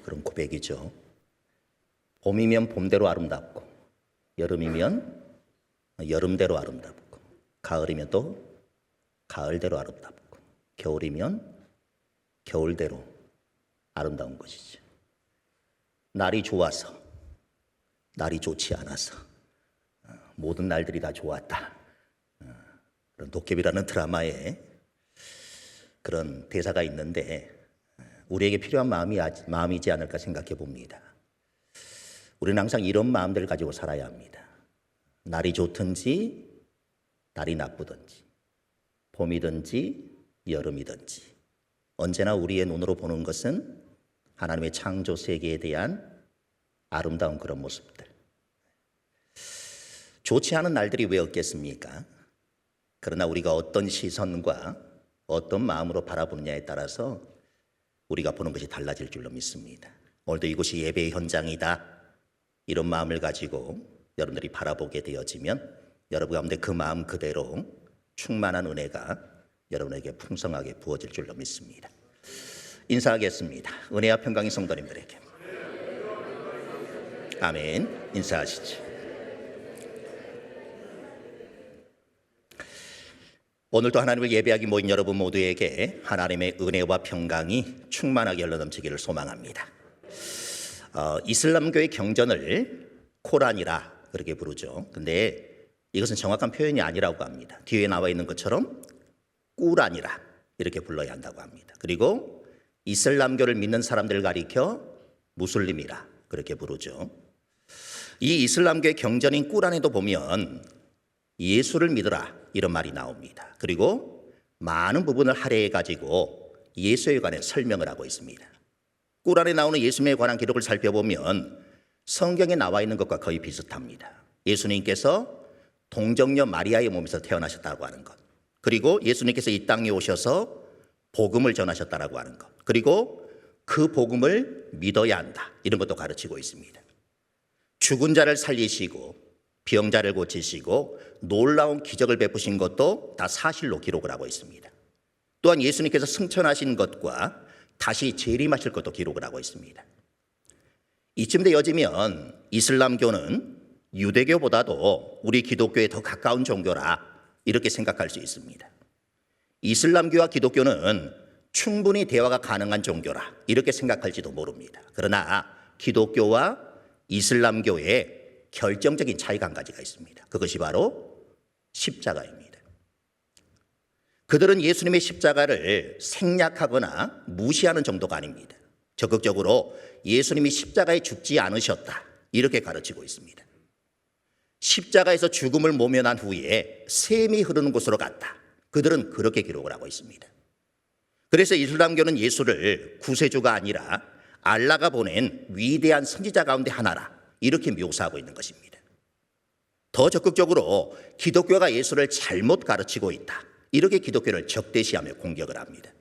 그런 고백이죠. 봄이면 봄대로 아름답고, 여름이면 여름대로 아름답고, 가을이면 또 가을대로 아름답고, 겨울이면 겨울대로 아름다운 것이죠. 날이 좋아서, 날이 좋지 않아서, 모든 날들이 다 좋았다. 그런 도깨비라는 드라마에 그런 대사가 있는데 우리에게 필요한 마음이지 않을까 생각해 봅니다. 우리는 항상 이런 마음들을 가지고 살아야 합니다. 날이 좋든지 날이 나쁘든지 봄이든지 여름이든지 언제나 우리의 눈으로 보는 것은 하나님의 창조 세계에 대한 아름다운 그런 모습들. 좋지 않은 날들이 왜 없겠습니까? 그러나 우리가 어떤 시선과 어떤 마음으로 바라보느냐에 따라서 우리가 보는 것이 달라질 줄로 믿습니다. 오늘도 이곳이 예배의 현장이다, 이런 마음을 가지고 여러분들이 바라보게 되어지면 여러분 가운데 그 마음 그대로 충만한 은혜가 여러분에게 풍성하게 부어질 줄로 믿습니다. 인사하겠습니다. 은혜와 평강이 성도님들에게. 아멘. 인사하시죠. 오늘도 하나님을 예배하기 모인 여러분 모두에게 하나님의 은혜와 평강이 충만하게 흘러넘치기를 소망합니다. 이슬람교의 경전을 코란이라 그렇게 부르죠. 근데 이것은 정확한 표현이 아니라고 합니다. 뒤에 나와 있는 것처럼 꾸란이라 이렇게 불러야 한다고 합니다. 그리고 이슬람교를 믿는 사람들을 가리켜 무슬림이라 그렇게 부르죠. 이 이슬람교의 경전인 꾸란에도 보면 예수를 믿으라 이런 말이 나옵니다. 그리고 많은 부분을 할애해 가지고 예수에 관해 설명을 하고 있습니다. 꾸란에 나오는 예수님에 관한 기록을 살펴보면 성경에 나와 있는 것과 거의 비슷합니다. 예수님께서 동정녀 마리아의 몸에서 태어나셨다고 하는 것, 그리고 예수님께서 이 땅에 오셔서 복음을 전하셨다고 하는 것, 그리고 그 복음을 믿어야 한다, 이런 것도 가르치고 있습니다. 죽은 자를 살리시고 병자를 고치시고 놀라운 기적을 베푸신 것도 다 사실로 기록을 하고 있습니다. 또한 예수님께서 승천하신 것과 다시 재림하실 것도 기록을 하고 있습니다. 이쯤 되어지면 이슬람교는 유대교보다도 우리 기독교에 더 가까운 종교라 이렇게 생각할 수 있습니다. 이슬람교와 기독교는 충분히 대화가 가능한 종교라 이렇게 생각할지도 모릅니다. 그러나 기독교와 이슬람교의 결정적인 차이가 한 가지가 있습니다. 그것이 바로 십자가입니다. 그들은 예수님의 십자가를 생략하거나 무시하는 정도가 아닙니다. 적극적으로 예수님이 십자가에 죽지 않으셨다 이렇게 가르치고 있습니다. 십자가에서 죽음을 모면한 후에 샘이 흐르는 곳으로 갔다, 그들은 그렇게 기록을 하고 있습니다. 그래서 이슬람교는 예수를 구세주가 아니라 알라가 보낸 위대한 선지자 가운데 하나라 이렇게 묘사하고 있는 것입니다. 더 적극적으로 기독교가 예수를 잘못 가르치고 있다, 이렇게 기독교를 적대시하며 공격을 합니다.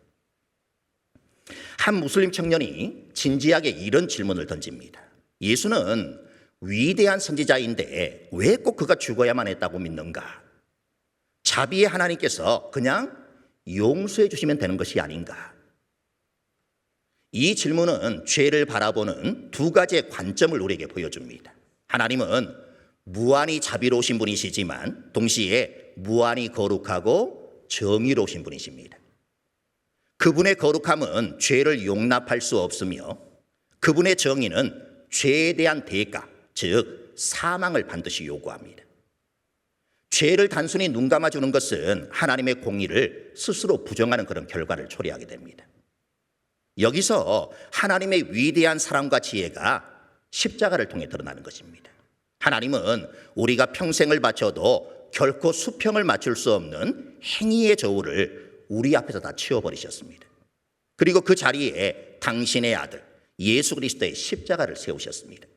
한 무슬림 청년이 진지하게 이런 질문을 던집니다. 예수는 위대한 선지자인데 왜 꼭 그가 죽어야만 했다고 믿는가? 자비의 하나님께서 그냥 용서해 주시면 되는 것이 아닌가? 이 질문은 죄를 바라보는 두 가지의 관점을 우리에게 보여줍니다. 하나님은 무한히 자비로우신 분이시지만 동시에 무한히 거룩하고 정의로우신 분이십니다. 그분의 거룩함은 죄를 용납할 수 없으며 그분의 정의는 죄에 대한 대가, 즉 사망을 반드시 요구합니다. 죄를 단순히 눈 감아주는 것은 하나님의 공의를 스스로 부정하는 그런 결과를 초래하게 됩니다. 여기서 하나님의 위대한 사랑과 지혜가 십자가를 통해 드러나는 것입니다. 하나님은 우리가 평생을 바쳐도 결코 수평을 맞출 수 없는 행위의 저울을 우리 앞에서 다 치워버리셨습니다. 그리고 그 자리에 당신의 아들 예수 그리스도의 십자가를 세우셨습니다.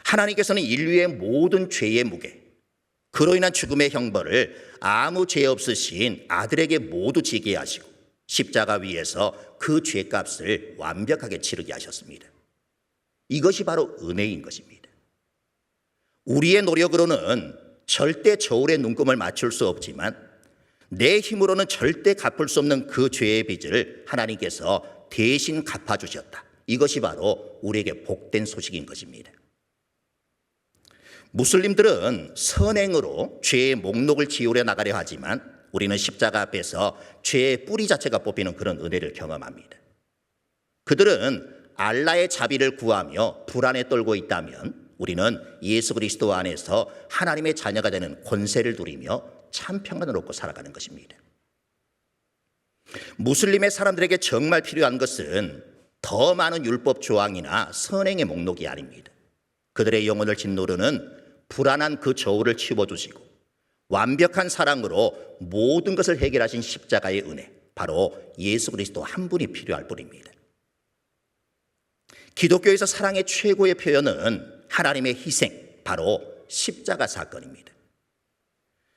하나님께서는 인류의 모든 죄의 무게, 그로 인한 죽음의 형벌을 아무 죄 없으신 아들에게 모두 지게 하시고 십자가 위에서 그 죄값을 완벽하게 치르게 하셨습니다. 이것이 바로 은혜인 것입니다. 우리의 노력으로는 절대 저울의 눈금을 맞출 수 없지만 내 힘으로는 절대 갚을 수 없는 그 죄의 빚을 하나님께서 대신 갚아주셨다, 이것이 바로 우리에게 복된 소식인 것입니다. 무슬림들은 선행으로 죄의 목록을 지우려 나가려 하지만 우리는 십자가 앞에서 죄의 뿌리 자체가 뽑히는 그런 은혜를 경험합니다. 그들은 알라의 자비를 구하며 불안에 떨고 있다면 우리는 예수 그리스도 안에서 하나님의 자녀가 되는 권세를 누리며 참 평안을 얻고 살아가는 것입니다. 무슬림의 사람들에게 정말 필요한 것은 더 많은 율법 조항이나 선행의 목록이 아닙니다. 그들의 영혼을 짓누르는 불안한 그 저울을 치워주시고 완벽한 사랑으로 모든 것을 해결하신 십자가의 은혜, 바로 예수 그리스도 한 분이 필요할 뿐입니다. 기독교에서 사랑의 최고의 표현은 하나님의 희생, 바로 십자가 사건입니다.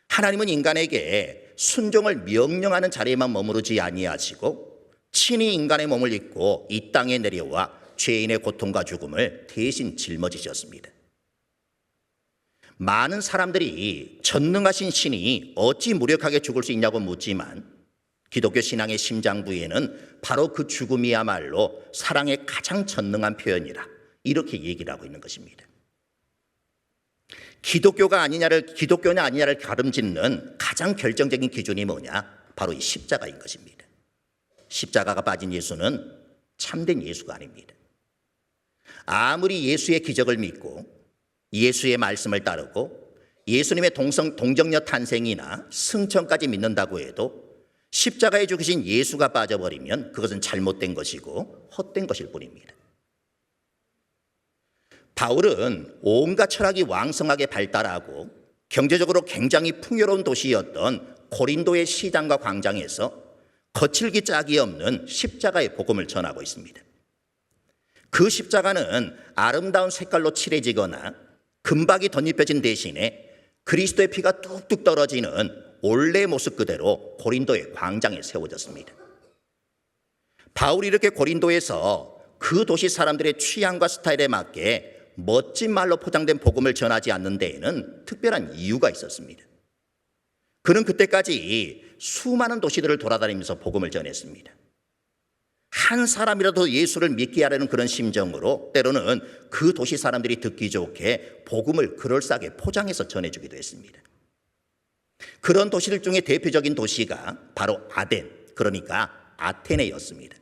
하나님은 인간에게 순종을 명령하는 자리에만 머무르지 아니하시고 친히 인간의 몸을 입고 이 땅에 내려와 죄인의 고통과 죽음을 대신 짊어지셨습니다. 많은 사람들이 전능하신 신이 어찌 무력하게 죽을 수 있냐고 묻지만 기독교 신앙의 심장부에는 바로 그 죽음이야말로 사랑의 가장 전능한 표현이라 이렇게 얘기를 하고 있는 것입니다. 기독교냐 아니냐를 가름짓는 가장 결정적인 기준이 뭐냐? 바로 이 십자가인 것입니다. 십자가가 빠진 예수는 참된 예수가 아닙니다. 아무리 예수의 기적을 믿고 예수의 말씀을 따르고 예수님의 동정녀 탄생이나 승천까지 믿는다고 해도 십자가에 죽으신 예수가 빠져버리면 그것은 잘못된 것이고 헛된 것일 뿐입니다. 바울은 온갖 철학이 왕성하게 발달하고 경제적으로 굉장히 풍요로운 도시였던 고린도의 시장과 광장에서 거칠기 짝이 없는 십자가의 복음을 전하고 있습니다. 그 십자가는 아름다운 색깔로 칠해지거나 금박이 덧입혀진 대신에 그리스도의 피가 뚝뚝 떨어지는 원래 모습 그대로 고린도의 광장에 세워졌습니다. 바울이 이렇게 고린도에서 그 도시 사람들의 취향과 스타일에 맞게 멋진 말로 포장된 복음을 전하지 않는 데에는 특별한 이유가 있었습니다. 그는 그때까지 수많은 도시들을 돌아다니면서 복음을 전했습니다. 한 사람이라도 예수를 믿게 하려는 그런 심정으로 때로는 그 도시 사람들이 듣기 좋게 복음을 그럴싸하게 포장해서 전해주기도 했습니다. 그런 도시들 중에 대표적인 도시가 바로 아덴, 그러니까 아테네였습니다.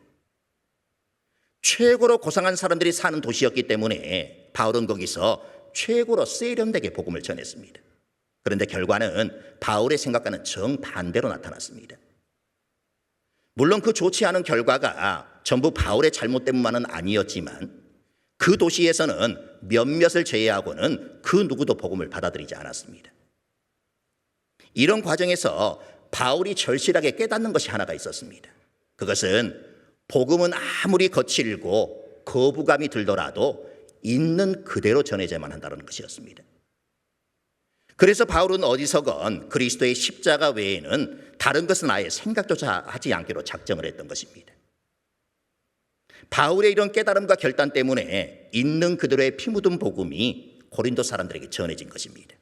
최고로 고상한 사람들이 사는 도시였기 때문에 바울은 거기서 최고로 세련되게 복음을 전했습니다. 그런데 결과는 바울의 생각과는 정반대로 나타났습니다. 물론 그 좋지 않은 결과가 전부 바울의 잘못 때문만은 아니었지만 그 도시에서는 몇몇을 제외하고는 그 누구도 복음을 받아들이지 않았습니다. 이런 과정에서 바울이 절실하게 깨닫는 것이 하나가 있었습니다. 그것은 복음은 아무리 거칠고 거부감이 들더라도 있는 그대로 전해져야만 한다는 것이었습니다. 그래서 바울은 어디서건 그리스도의 십자가 외에는 다른 것은 아예 생각조차 하지 않기로 작정을 했던 것입니다. 바울의 이런 깨달음과 결단 때문에 있는 그대로의 피 묻은 복음이 고린도 사람들에게 전해진 것입니다.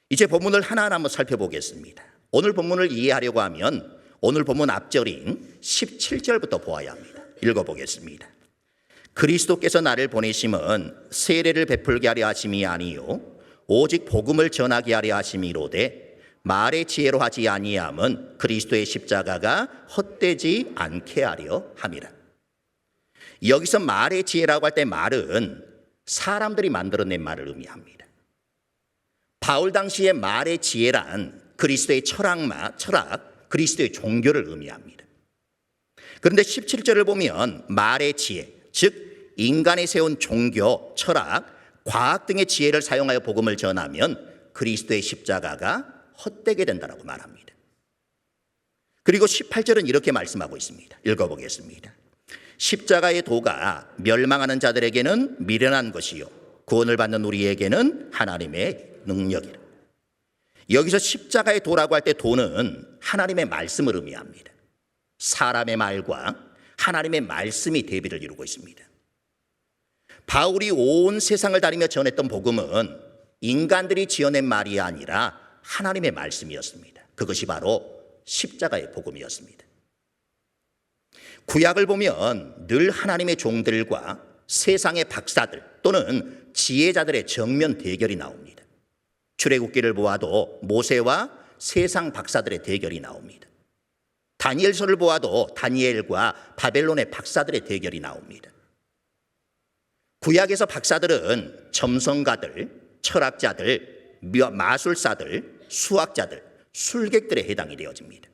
이제 본문을 하나하나 한번 살펴보겠습니다. 오늘 본문을 이해하려고 하면 오늘 본문 앞절인 17절부터 보아야 합니다. 읽어보겠습니다. 그리스도께서 나를 보내심은 세례를 베풀게 하려 하심이 아니요 오직 복음을 전하게 하려 하심이로되 말의 지혜로 하지 아니함은 그리스도의 십자가가 헛되지 않게 하려 함이라. 여기서 말의 지혜라고 할 때 말은 사람들이 만들어낸 말을 의미합니다. 바울 당시의 말의 지혜란 그리스도의 철학, 그리스도의 종교를 의미합니다. 그런데 17절을 보면 말의 지혜, 즉 인간이 세운 종교, 철학, 과학 등의 지혜를 사용하여 복음을 전하면 그리스도의 십자가가 헛되게 된다고 말합니다. 그리고 18절은 이렇게 말씀하고 있습니다. 읽어보겠습니다. 십자가의 도가 멸망하는 자들에게는 미련한 것이요 구원을 받는 우리에게는 하나님의 능력이라. 여기서 십자가의 도라고 할 때 도는 하나님의 말씀을 의미합니다. 사람의 말과 하나님의 말씀이 대비를 이루고 있습니다. 바울이 온 세상을 다니며 전했던 복음은 인간들이 지어낸 말이 아니라 하나님의 말씀이었습니다. 그것이 바로 십자가의 복음이었습니다. 구약을 보면 늘 하나님의 종들과 세상의 박사들 또는 지혜자들의 정면 대결이 나옵니다. 출애굽기를 보아도 모세와 세상 박사들의 대결이 나옵니다. 다니엘서를 보아도 다니엘과 바벨론의 박사들의 대결이 나옵니다. 구약에서 박사들은 점성가들, 철학자들, 마술사들, 수학자들, 술객들에 해당이 되어집니다.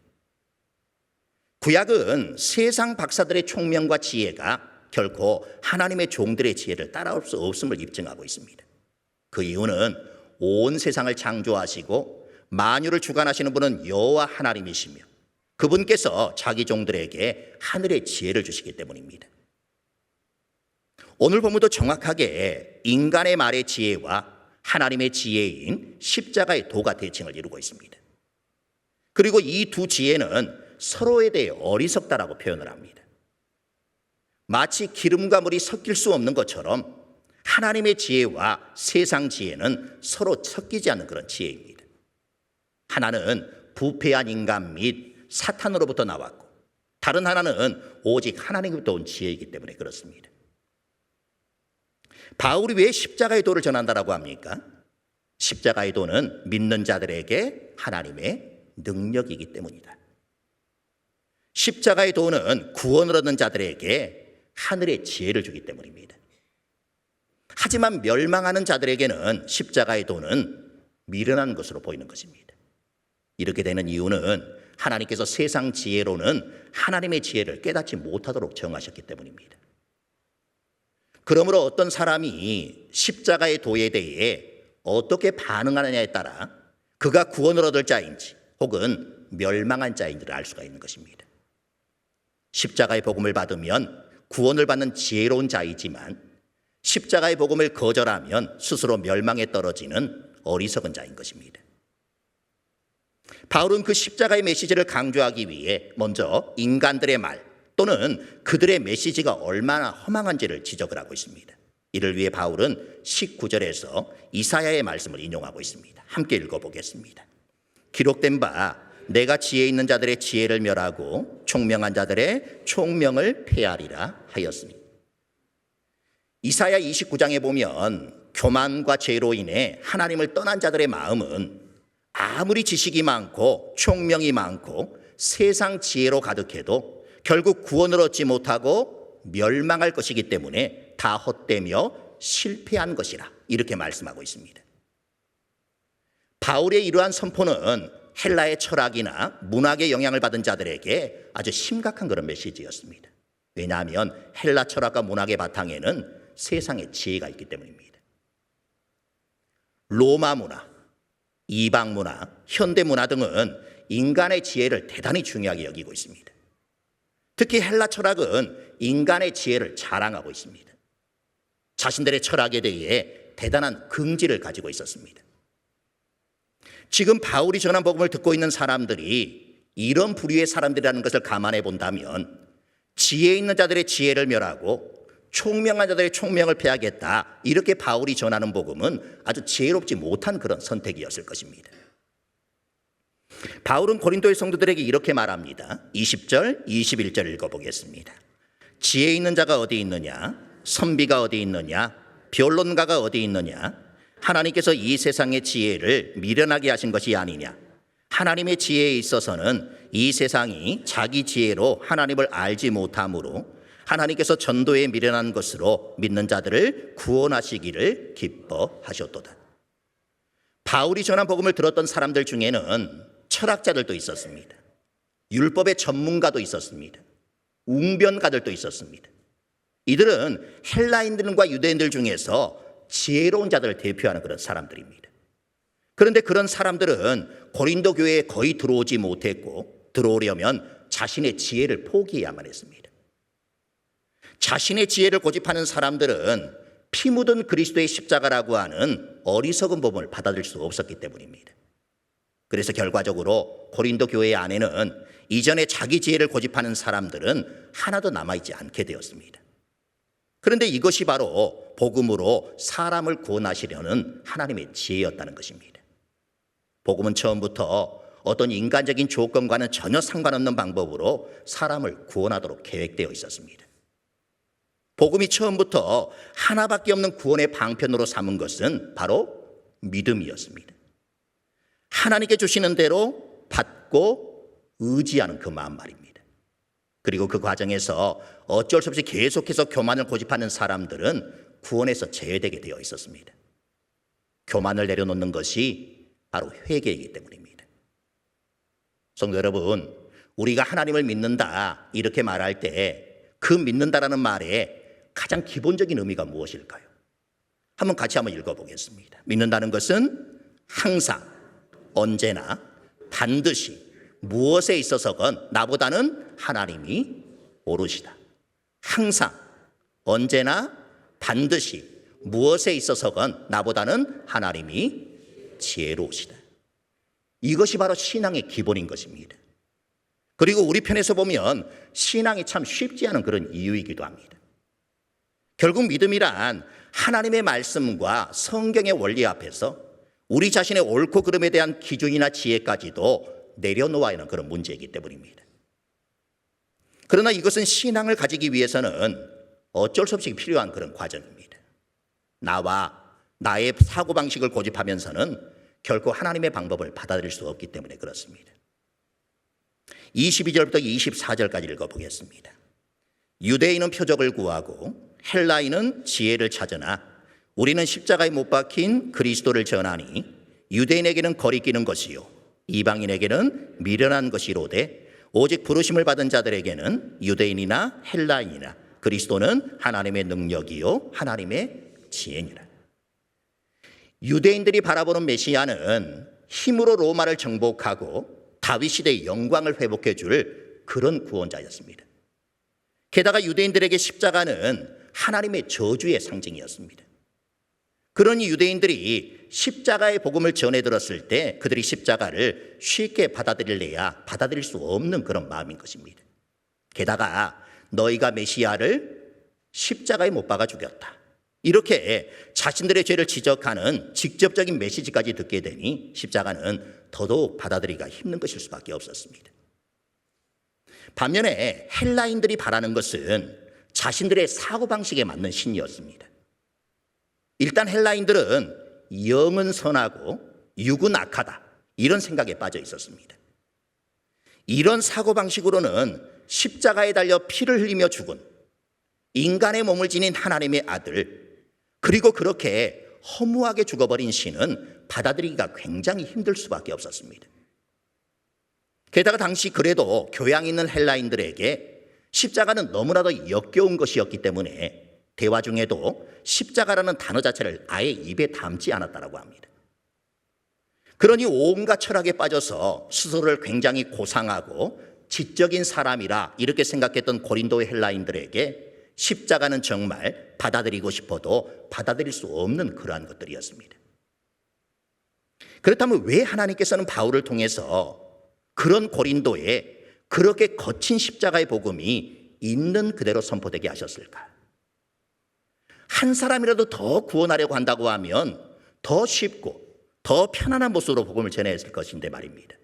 구약은 세상 박사들의 총명과 지혜가 결코 하나님의 종들의 지혜를 따라올 수 없음을 입증하고 있습니다. 그 이유는 온 세상을 창조하시고 만유를 주관하시는 분은 여호와 하나님이시며 그분께서 자기 종들에게 하늘의 지혜를 주시기 때문입니다. 오늘 본문도 정확하게 인간의 말의 지혜와 하나님의 지혜인 십자가의 도가 대칭을 이루고 있습니다. 그리고 이 두 지혜는 서로에 대해 어리석다라고 표현을 합니다. 마치 기름과 물이 섞일 수 없는 것처럼 하나님의 지혜와 세상 지혜는 서로 섞이지 않는 그런 지혜입니다. 하나는 부패한 인간 및 사탄으로부터 나왔고 다른 하나는 오직 하나님으로부터 온 지혜이기 때문에 그렇습니다. 바울이 왜 십자가의 도를 전한다라고 합니까? 십자가의 도는 믿는 자들에게 하나님의 능력이기 때문이다. 십자가의 도는 구원을 얻는 자들에게 하늘의 지혜를 주기 때문입니다. 하지만 멸망하는 자들에게는 십자가의 도는 미련한 것으로 보이는 것입니다. 이렇게 되는 이유는 하나님께서 세상 지혜로는 하나님의 지혜를 깨닫지 못하도록 정하셨기 때문입니다. 그러므로 어떤 사람이 십자가의 도에 대해 어떻게 반응하느냐에 따라 그가 구원을 얻을 자인지 혹은 멸망한 자인지를 알 수가 있는 것입니다. 십자가의 복음을 받으면 구원을 받는 지혜로운 자이지만 십자가의 복음을 거절하면 스스로 멸망에 떨어지는 어리석은 자인 것입니다. 바울은 그 십자가의 메시지를 강조하기 위해 먼저 인간들의 말 또는 그들의 메시지가 얼마나 허망한지를 지적을 하고 있습니다. 이를 위해 바울은 19절에서 이사야의 말씀을 인용하고 있습니다. 함께 읽어보겠습니다. 기록된 바 내가 지혜 있는 자들의 지혜를 멸하고 총명한 자들의 총명을 폐하리라 하였으니. 이사야 29장에 보면 교만과 죄로 인해 하나님을 떠난 자들의 마음은 아무리 지식이 많고 총명이 많고 세상 지혜로 가득해도 결국 구원을 얻지 못하고 멸망할 것이기 때문에 다 헛되며 실패한 것이라 이렇게 말씀하고 있습니다. 바울의 이러한 선포는 헬라의 철학이나 문학의 영향을 받은 자들에게 아주 심각한 그런 메시지였습니다. 왜냐하면 헬라 철학과 문학의 바탕에는 세상의 지혜가 있기 때문입니다. 로마 문화, 이방 문화, 현대 문화 등은 인간의 지혜를 대단히 중요하게 여기고 있습니다. 특히 헬라 철학은 인간의 지혜를 자랑하고 있습니다. 자신들의 철학에 대해 대단한 긍지를 가지고 있었습니다. 지금 바울이 전한 복음을 듣고 있는 사람들이 이런 부류의 사람들이라는 것을 감안해 본다면 지혜 있는 자들의 지혜를 멸하고 총명한 자들의 총명을 폐하겠다 이렇게 바울이 전하는 복음은 아주 지혜롭지 못한 그런 선택이었을 것입니다. 바울은 고린도의 성도들에게 이렇게 말합니다. 20절, 21절 읽어보겠습니다. 지혜 있는 자가 어디 있느냐? 선비가 어디 있느냐? 변론가가 어디 있느냐? 하나님께서 이 세상의 지혜를 미련하게 하신 것이 아니냐? 하나님의 지혜에 있어서는 이 세상이 자기 지혜로 하나님을 알지 못하므로 하나님께서 전도에 미련한 것으로 믿는 자들을 구원하시기를 기뻐하셨도다. 바울이 전한 복음을 들었던 사람들 중에는 철학자들도 있었습니다. 율법의 전문가도 있었습니다. 웅변가들도 있었습니다. 이들은 헬라인들과 유대인들 중에서 지혜로운 자들을 대표하는 그런 사람들입니다. 그런데 그런 사람들은 고린도 교회에 거의 들어오지 못했고 들어오려면 자신의 지혜를 포기해야만 했습니다. 자신의 지혜를 고집하는 사람들은 피 묻은 그리스도의 십자가라고 하는 어리석은 복음을 받아들일 수 없었기 때문입니다. 그래서 결과적으로 고린도 교회 안에는 이전에 자기 지혜를 고집하는 사람들은 하나도 남아있지 않게 되었습니다. 그런데 이것이 바로 복음으로 사람을 구원하시려는 하나님의 지혜였다는 것입니다. 복음은 처음부터 어떤 인간적인 조건과는 전혀 상관없는 방법으로 사람을 구원하도록 계획되어 있었습니다. 복음이 처음부터 하나밖에 없는 구원의 방편으로 삼은 것은 바로 믿음이었습니다. 하나님께 주시는 대로 받고 의지하는 그 마음 말입니다. 그리고 그 과정에서 어쩔 수 없이 계속해서 교만을 고집하는 사람들은 구원에서 제외되게 되어 있었습니다. 교만을 내려놓는 것이 바로 회개이기 때문입니다. 성도 여러분, 우리가 하나님을 믿는다 이렇게 말할 때 그 믿는다라는 말에 가장 기본적인 의미가 무엇일까요? 같이 한번 읽어보겠습니다. 믿는다는 것은 항상, 언제나, 반드시 무엇에 있어서건 나보다는 하나님이 오르시다. 항상, 언제나, 반드시 무엇에 있어서건 나보다는 하나님이 지혜로우시다. 이것이 바로 신앙의 기본인 것입니다. 그리고 우리 편에서 보면 신앙이 참 쉽지 않은 그런 이유이기도 합니다. 결국 믿음이란 하나님의 말씀과 성경의 원리 앞에서 우리 자신의 옳고 그름에 대한 기준이나 지혜까지도 내려놓아야 하는 그런 문제이기 때문입니다. 그러나 이것은 신앙을 가지기 위해서는 어쩔 수 없이 필요한 그런 과정입니다. 나와 나의 사고방식을 고집하면서는 결코 하나님의 방법을 받아들일 수 없기 때문에 그렇습니다. 22절부터 24절까지 읽어보겠습니다. 유대인은 표적을 구하고 헬라인은 지혜를 찾으나 우리는 십자가에 못 박힌 그리스도를 전하니 유대인에게는 거리끼는 것이요 이방인에게는 미련한 것이로되 오직 부르심을 받은 자들에게는 유대인이나 헬라인이나 그리스도는 하나님의 능력이요 하나님의 지혜니라. 유대인들이 바라보는 메시아는 힘으로 로마를 정복하고 다윗 시대의 영광을 회복해 줄 그런 구원자였습니다. 게다가 유대인들에게 십자가는 하나님의 저주의 상징이었습니다. 그러니 유대인들이 십자가의 복음을 전해 들었을 때 그들이 십자가를 쉽게 받아들일래야 받아들일 수 없는 그런 마음인 것입니다. 게다가 너희가 메시아를 십자가에 못 박아 죽였다. 이렇게 자신들의 죄를 지적하는 직접적인 메시지까지 듣게 되니 십자가는 더더욱 받아들이기가 힘든 것일 수밖에 없었습니다. 반면에 헬라인들이 바라는 것은 자신들의 사고방식에 맞는 신이었습니다. 일단 헬라인들은 영은 선하고 육은 악하다 이런 생각에 빠져 있었습니다. 이런 사고방식으로는 십자가에 달려 피를 흘리며 죽은 인간의 몸을 지닌 하나님의 아들 그리고 그렇게 허무하게 죽어버린 신은 받아들이기가 굉장히 힘들 수밖에 없었습니다. 게다가 당시 그래도 교양 있는 헬라인들에게 십자가는 너무나도 역겨운 것이었기 때문에 대화 중에도 십자가라는 단어 자체를 아예 입에 담지 않았다고 합니다. 그러니 온갖 철학에 빠져서 스스로를 굉장히 고상하고 지적인 사람이라 이렇게 생각했던 고린도의 헬라인들에게 십자가는 정말 받아들이고 싶어도 받아들일 수 없는 그러한 것들이었습니다. 그렇다면 왜 하나님께서는 바울을 통해서 그런 고린도에 그렇게 거친 십자가의 복음이 있는 그대로 선포되게 하셨을까? 한 사람이라도 더 구원하려고 한다고 하면 더 쉽고 더 편안한 모습으로 복음을 전해야 했을 것인데 말입니다.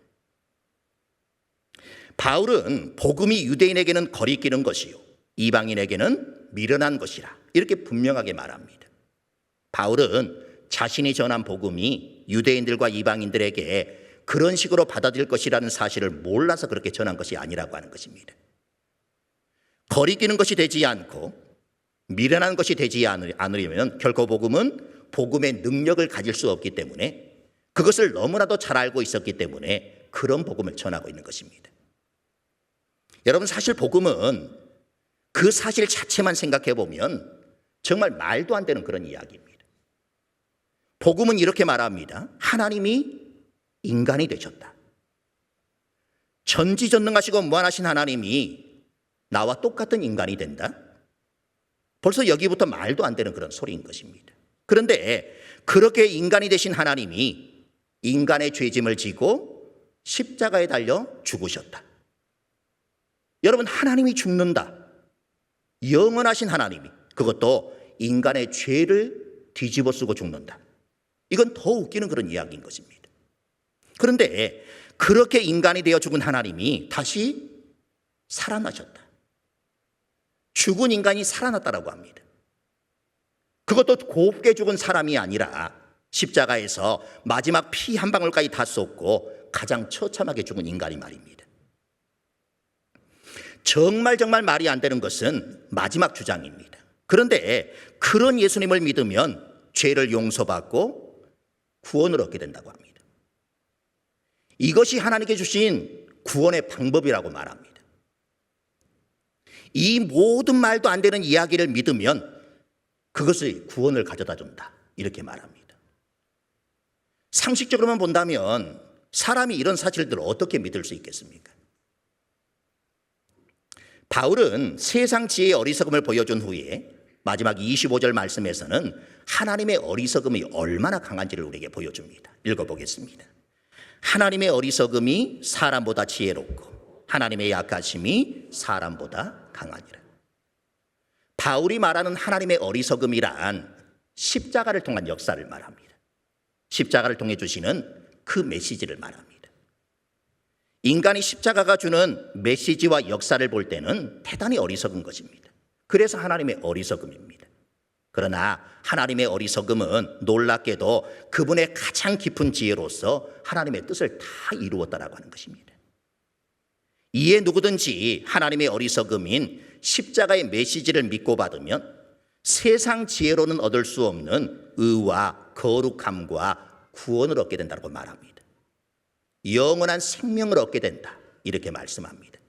바울은 복음이 유대인에게는 거리끼는 것이요 이방인에게는 미련한 것이라 이렇게 분명하게 말합니다. 바울은 자신이 전한 복음이 유대인들과 이방인들에게 그런 식으로 받아들일 것이라는 사실을 몰라서 그렇게 전한 것이 아니라고 하는 것입니다. 거리끼는 것이 되지 않고 미련한 것이 되지 않으려면 결코 복음은 복음의 능력을 가질 수 없기 때문에 그것을 너무나도 잘 알고 있었기 때문에 그런 복음을 전하고 있는 것입니다. 여러분 사실 복음은 그 사실 자체만 생각해 보면 정말 말도 안 되는 그런 이야기입니다. 복음은 이렇게 말합니다. 하나님이 인간이 되셨다. 전지전능하시고 무한하신 하나님이 나와 똑같은 인간이 된다. 벌써 여기부터 말도 안 되는 그런 소리인 것입니다. 그런데 그렇게 인간이 되신 하나님이 인간의 죄짐을 지고 십자가에 달려 죽으셨다. 여러분 하나님이 죽는다. 영원하신 하나님이 그것도 인간의 죄를 뒤집어 쓰고 죽는다. 이건 더 웃기는 그런 이야기인 것입니다. 그런데 그렇게 인간이 되어 죽은 하나님이 다시 살아나셨다. 죽은 인간이 살아났다라고 합니다. 그것도 곱게 죽은 사람이 아니라 십자가에서 마지막 피 한 방울까지 다 쏟고 가장 처참하게 죽은 인간이 말입니다. 정말 말이 안 되는 것은 마지막 주장입니다. 그런데 그런 예수님을 믿으면 죄를 용서받고 구원을 얻게 된다고 합니다. 이것이 하나님께 주신 구원의 방법이라고 말합니다. 이 모든 말도 안 되는 이야기를 믿으면 그것을 구원을 가져다 준다, 이렇게 말합니다. 상식적으로만 본다면 사람이 이런 사실들을 어떻게 믿을 수 있겠습니까? 바울은 세상 지혜의 어리석음을 보여준 후에 마지막 25절 말씀에서는 하나님의 어리석음이 얼마나 강한지를 우리에게 보여줍니다. 읽어보겠습니다. 하나님의 어리석음이 사람보다 지혜롭고 하나님의 약하심이 사람보다 강하니라. 바울이 말하는 하나님의 어리석음이란 십자가를 통한 역사를 말합니다. 십자가를 통해 주시는 그 메시지를 말합니다. 인간이 십자가가 주는 메시지와 역사를 볼 때는 대단히 어리석은 것입니다. 그래서 하나님의 어리석음입니다. 그러나 하나님의 어리석음은 놀랍게도 그분의 가장 깊은 지혜로서 하나님의 뜻을 다 이루었다라고 하는 것입니다. 이에 누구든지 하나님의 어리석음인 십자가의 메시지를 믿고 받으면 세상 지혜로는 얻을 수 없는 의와 거룩함과 구원을 얻게 된다고 말합니다. 영원한 생명을 얻게 된다, 이렇게 말씀합니다.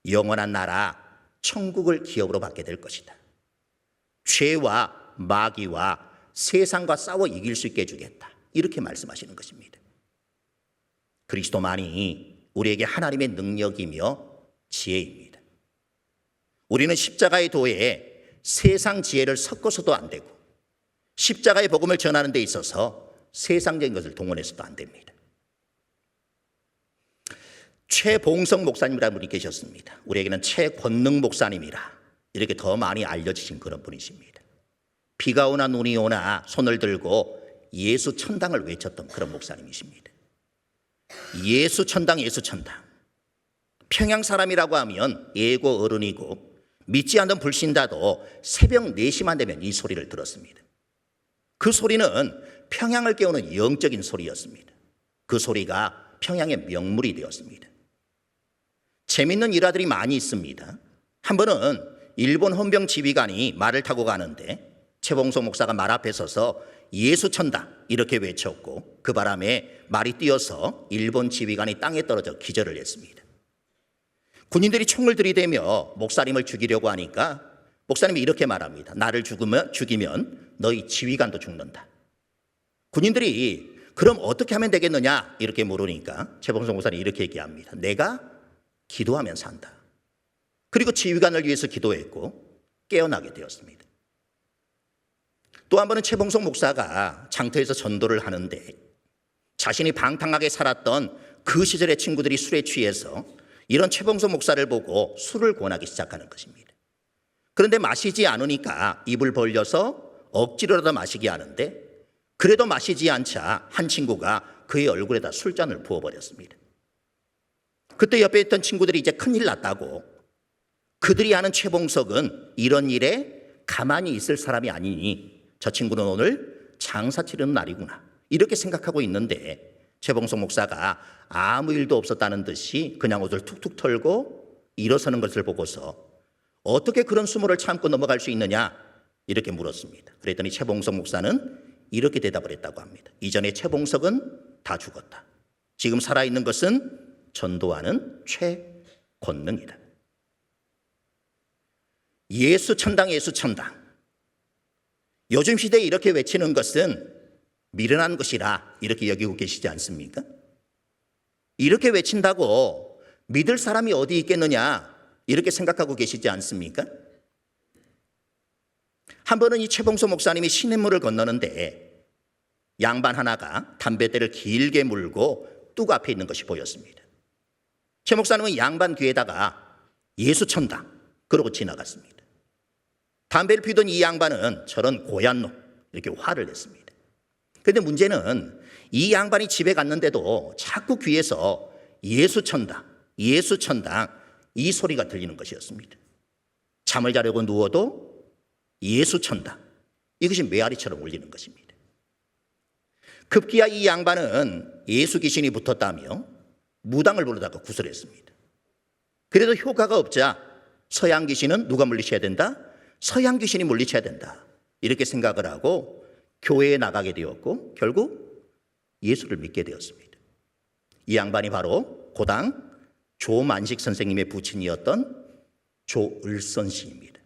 영원한 나라, 천국을 기업으로 받게 될 것이다. 죄와 마귀와 세상과 싸워 이길 수 있게 해주겠다, 이렇게 말씀하시는 것입니다. 그리스도만이 우리에게 하나님의 능력이며 지혜입니다. 우리는 십자가의 도에 세상 지혜를 섞어서도 안 되고 십자가의 복음을 전하는 데 있어서 세상적인 것을 동원해서도 안 됩니다. 최봉성 목사님이라는 분이 계셨습니다. 우리에게는 최권능 목사님이라 이렇게 더 많이 알려지신 그런 분이십니다. 비가 오나 눈이 오나 손을 들고 예수 천당을 외쳤던 그런 목사님이십니다. 예수 천당, 예수 천당. 평양 사람이라고 하면 예고 어른이고 믿지 않는 불신자도 새벽 4시만 되면 이 소리를 들었습니다. 그 소리는 평양을 깨우는 영적인 소리였습니다. 그 소리가 평양의 명물이 되었습니다. 재밌는 일화들이 많이 있습니다. 한 번은 일본 헌병 지휘관이 말을 타고 가는데 최봉성 목사가 말 앞에 서서 예수 천당 이렇게 외쳤고 그 바람에 말이 뛰어서 일본 지휘관이 땅에 떨어져 기절을 했습니다. 군인들이 총을 들이대며 목사님을 죽이려고 하니까 목사님이 이렇게 말합니다. 나를 죽이면 너희 지휘관도 죽는다. 군인들이 그럼 어떻게 하면 되겠느냐 이렇게 물으니까 최봉성 목사님이 이렇게 얘기합니다. 내가 기도하면 산다. 그리고 지휘관을 위해서 기도했고 깨어나게 되었습니다. 또 한 번은 최봉성 목사가 장터에서 전도를 하는데 자신이 방탕하게 살았던 그 시절의 친구들이 술에 취해서 이런 최봉성 목사를 보고 술을 권하기 시작하는 것입니다. 그런데 마시지 않으니까 입을 벌려서 억지로라도 마시게 하는데 그래도 마시지 않자 한 친구가 그의 얼굴에다 술잔을 부어버렸습니다. 그때 옆에 있던 친구들이 이제 큰일 났다고 그들이 아는 최봉석은 이런 일에 가만히 있을 사람이 아니니 저 친구는 오늘 장사 치르는 날이구나 이렇게 생각하고 있는데 최봉석 목사가 아무 일도 없었다는 듯이 그냥 옷을 툭툭 털고 일어서는 것을 보고서 어떻게 그런 수모를 참고 넘어갈 수 있느냐 이렇게 물었습니다. 그랬더니 최봉석 목사는 이렇게 대답을 했다고 합니다. 이전에 최봉석은 다 죽었다. 지금 살아있는 것은 전도하는 최권능이다. 예수 천당, 예수 천당. 요즘 시대에 이렇게 외치는 것은 미련한 것이라 이렇게 여기고 계시지 않습니까? 이렇게 외친다고 믿을 사람이 어디 있겠느냐 이렇게 생각하고 계시지 않습니까? 한 번은 이 최봉소 목사님이 시냇물을 건너는데 양반 하나가 담뱃대를 길게 물고 뚝 앞에 있는 것이 보였습니다. 최 목사님은 양반 뒤에다가 예수 천당 그러고 지나갔습니다. 담배를 피우던 이 양반은 저런 고얀 놈 이렇게 화를 냈습니다. 그런데 문제는 이 양반이 집에 갔는데도 자꾸 귀에서 예수 천당, 예수 천당 이 소리가 들리는 것이었습니다. 잠을 자려고 누워도 예수 천당, 이것이 메아리처럼 울리는 것입니다. 급기야 이 양반은 예수 귀신이 붙었다며 무당을 부르다가 구슬했습니다. 그래도 효과가 없자 서양 귀신은 누가 물리쳐야 된다? 서양 귀신이 물리쳐야 된다. 이렇게 생각을 하고 교회에 나가게 되었고 결국 예수를 믿게 되었습니다. 이 양반이 바로 고당 조만식 선생님의 부친이었던 조을선 씨입니다.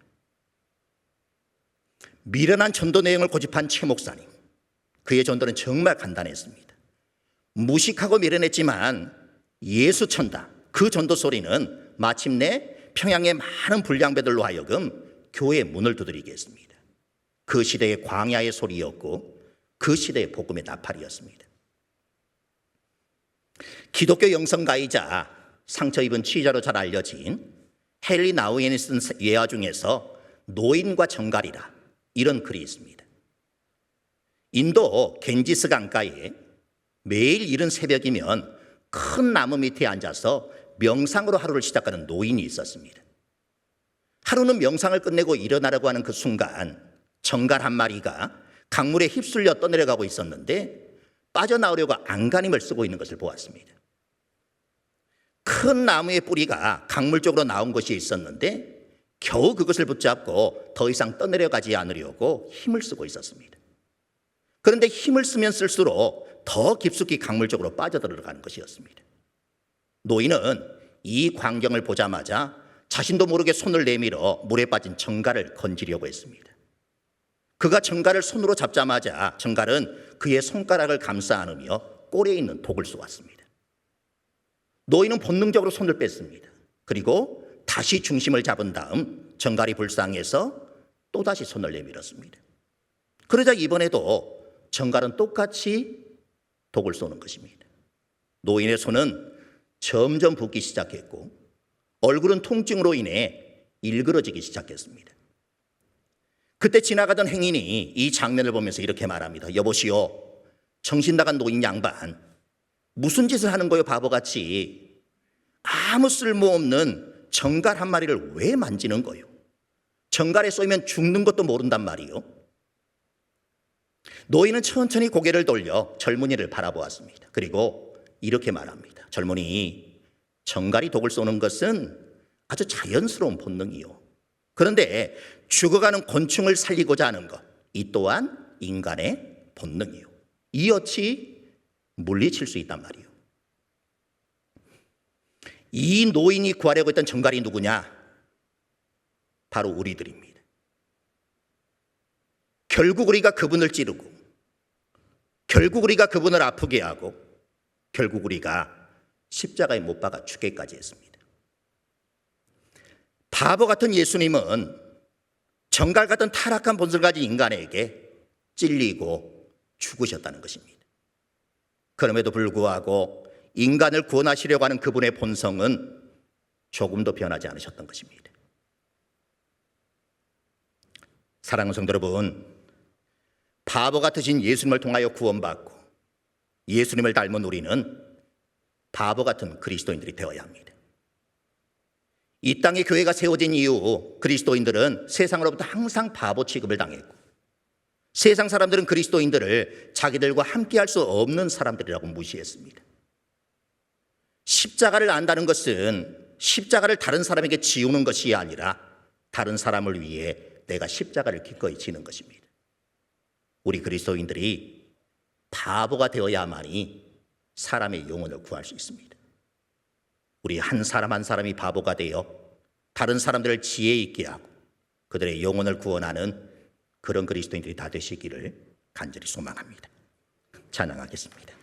미련한 전도 내용을 고집한 최 목사님, 그의 전도는 정말 간단했습니다. 무식하고 미련했지만 예수 천당, 그 전도 소리는 마침내 평양의 많은 불량배들로 하여금 교회의 문을 두드리게 했습니다. 그 시대의 광야의 소리였고 그 시대의 복음의 나팔이었습니다. 기독교 영성가이자 상처 입은 취자로 잘 알려진 헨리 나우엔이 쓴 예화 중에서 노인과 정갈이라 이런 글이 있습니다. 인도 겐지스 강가에 매일 이른 새벽이면 큰 나무 밑에 앉아서 명상으로 하루를 시작하는 노인이 있었습니다. 하루는 명상을 끝내고 일어나려고 하는 그 순간 정갈 한 마리가 강물에 휩쓸려 떠내려가고 있었는데 빠져나오려고 안간힘을 쓰고 있는 것을 보았습니다. 큰 나무의 뿌리가 강물 쪽으로 나온 것이 있었는데 겨우 그것을 붙잡고 더 이상 떠내려가지 않으려고 힘을 쓰고 있었습니다. 그런데 힘을 쓰면 쓸수록 더 깊숙이 강물 쪽으로 빠져들어가는 것이었습니다. 노인은 이 광경을 보자마자 자신도 모르게 손을 내밀어 물에 빠진 정갈을 건지려고 했습니다. 그가 정갈을 손으로 잡자마자 정갈은 그의 손가락을 감싸 안으며 꼴에 있는 독을 쏘았습니다. 노인은 본능적으로 손을 뺐습니다. 그리고 다시 중심을 잡은 다음 정갈이 불쌍해서 또다시 손을 내밀었습니다. 그러자 이번에도 정갈은 똑같이 독을 쏘는 것입니다. 노인의 손은 점점 붓기 시작했고 얼굴은 통증으로 인해 일그러지기 시작했습니다. 그때 지나가던 행인이 이 장면을 보면서 이렇게 말합니다. 여보시오, 정신 나간 노인 양반, 무슨 짓을 하는 거요, 바보같이. 아무 쓸모없는 정갈 한 마리를 왜 만지는 거요? 정갈에 쏘이면 죽는 것도 모른단 말이요. 노인은 천천히 고개를 돌려 젊은이를 바라보았습니다. 그리고 이렇게 말합니다. 젊은이, 정갈이 독을 쏘는 것은 아주 자연스러운 본능이요. 그런데 죽어가는 곤충을 살리고자 하는 것, 이 또한 인간의 본능이요. 이어치 물리칠 수 있단 말이요. 이 노인이 구하려고 했던 정갈이 누구냐? 바로 우리들입니다. 결국 우리가 그분을 찌르고, 결국 우리가 그분을 아프게 하고, 결국 우리가 십자가에 못 박아 죽게까지 했습니다. 바보 같은 예수님은 정갈 같은 타락한 본성을 가진 인간에게 찔리고 죽으셨다는 것입니다. 그럼에도 불구하고 인간을 구원하시려고 하는 그분의 본성은 조금도 변하지 않으셨던 것입니다. 사랑하는 성도 여러분, 바보 같으신 예수님을 통하여 구원받고 예수님을 닮은 우리는 바보 같은 그리스도인들이 되어야 합니다. 이 땅에 교회가 세워진 이후 그리스도인들은 세상으로부터 항상 바보 취급을 당했고 세상 사람들은 그리스도인들을 자기들과 함께할 수 없는 사람들이라고 무시했습니다. 십자가를 안다는 것은 십자가를 다른 사람에게 지우는 것이 아니라 다른 사람을 위해 내가 십자가를 기꺼이 지는 것입니다. 우리 그리스도인들이 바보가 되어야만이 사람의 영혼을 구할 수 있습니다. 우리 한 사람 한 사람이 바보가 되어 다른 사람들을 지혜 있게 하고 그들의 영혼을 구원하는 그런 그리스도인들이 다 되시기를 간절히 소망합니다. 찬양하겠습니다.